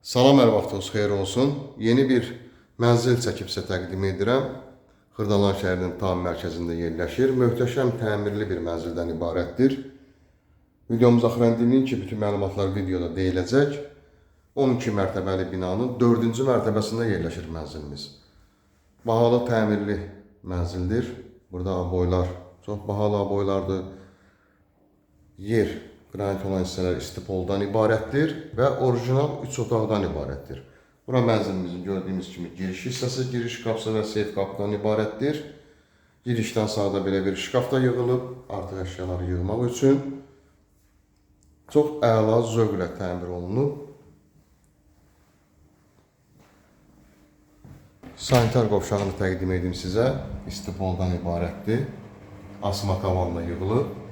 Salam, hər vaxtınız xeyir olsun. Yeni bir mənzil çəkib sizə təqdim edirəm. Xırdalan şəhərinin tam mərkəzində yerləşir. Möhtəşəm təmirli bir mənzildən ibarətdir. Videomuz axıran dinləyin ki, bütün məlumatlar videoda deyiləcək. 12 mərtəbəli binanın 4-cü mərtəbəsində yerləşir mənzilimiz. Bahalı təmirli mənzildir. Burada aboylar çox bahalı aboylardır. Yer qranit olan hissələr istipoldan ibarətdir və orijinal 3 otaqdan ibarətdir. Bura mənzilimizin gördüyümüz kimi giriş hissəsi, giriş qapısı və seyf qapıdan ibarətdir. Girişdən sağda belə bir şkaf da yığılıb, artıq əşyaları yığmaq üçün. Çox əla zövqlə təmir olunub. Sanitar qovşağını təqdim edim sizə. İstipoldan ibarətdir. Asma tavanla yığılıb.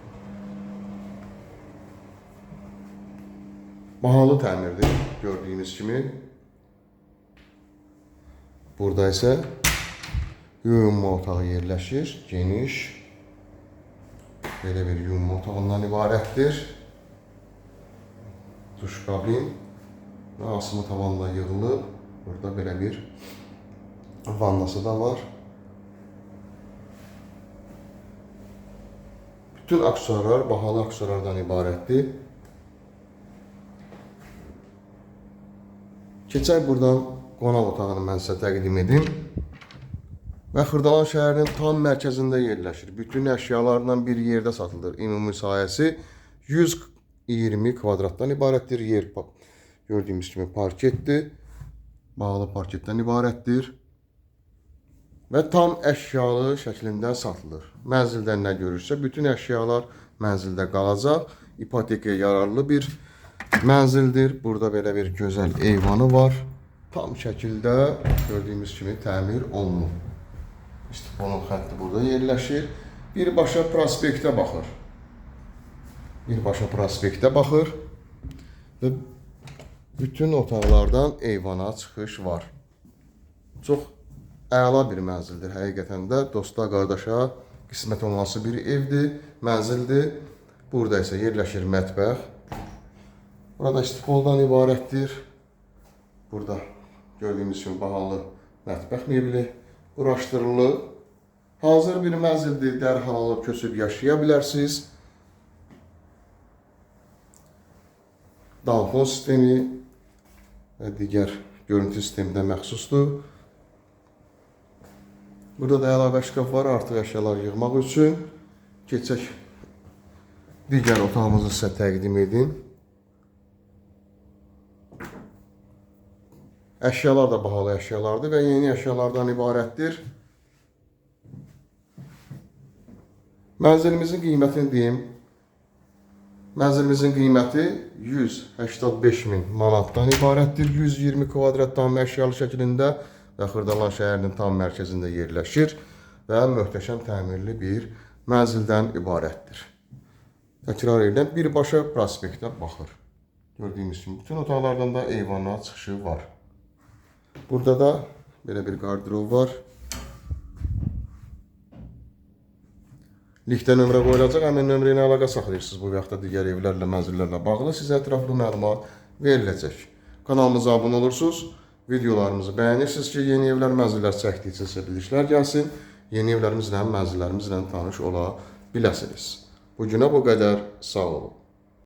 Bahalı təmirdir, gördüyünüz kimi. Burada isə yuyunma otağı yerləşir, geniş. Belə bir yuyunma otağından ibarətdir. Duş kabin və asma tavanla yığılıb. Burada belə bir vannası da var. Bütün aksesuarlar bahalı aksesuarlardan ibarətdir. Keçək buradan qonaq otağını mən sizə təqdim edim. Və Xırdalan şəhərinin tam mərkəzində yerləşir. Bütün əşyalarla bir yerdə satılır. Ümumi sahəsi 120 kvadratdan ibarətdir. Yer gördüyümüz kimi parketdir. Bağlı parketdən ibarətdir. Və tam əşyalı şəklində satılır. Mənzildə nə görürsə, bütün əşyalar mənzildə qalacaq. İpotekaya yararlı bir mənzildir. Burada belə bir gözəl eyvanı var. Tam şəkildə gördüyümüz kimi təmir olunub. İstiponun xətti burada yerləşir. Birbaşa prospektə baxır. Birbaşa prospektə baxır. Və bütün otaqlardan eyvana çıxış var. Çox əla bir mənzildir. Həqiqətən də dosta, qardaşa qismət olması bir evdir, mənzildir. Burada isə yerləşir mətbəx. Burada istipoldan ibarətdir. Burada gördüyümüz kimi bahalı mətbəx mebeli quraşdırılıb. Hazır bir mənzildir, dərhal alıb köçüb yaşaya bilərsiniz. Dalfon sistemi və digər görüntü sistemi də məxsusdur. Burada da əlavə şkaf var, artıq əşyalar yığmaq üçün. Keçək digər otağımızı sizə təqdim edim. Əşyalar da bahalı əşyalardır və yeni əşyalardan ibarətdir. Mənzilimizin qiymətini deyim. Mənzilimizin qiyməti 185.000 manatdan ibarətdir. 120 kvadratdan əşyalı şəklində və Xırdalan şəhərinin tam mərkəzində yerləşir və möhtəşəm təmirli bir mənzildən ibarətdir. Təkrar edirəm, birbaşa prospektə baxır. Gördüyünüz kimi bütün otaqlardan da eyvana çıxışı var. Burada da belə bir qardırob var. Linkdə nömrə qoyulacaq, həmin nömrə ilə əlaqə saxlayırsınız bu və yaxud da digər evlərlə, mənzillərlə bağlı sizə ətraflı məlumat veriləcək. Kanalımıza abunə olursunuz, videolarımızı bəyənirsiniz ki, yeni evlər, mənzillər çəkdikcə sizə bildirişlər gəlsin. Yeni evlərimizlə, mənzillərimizlə tanış ola biləsiniz. Bugünə bu qədər, sağ olun.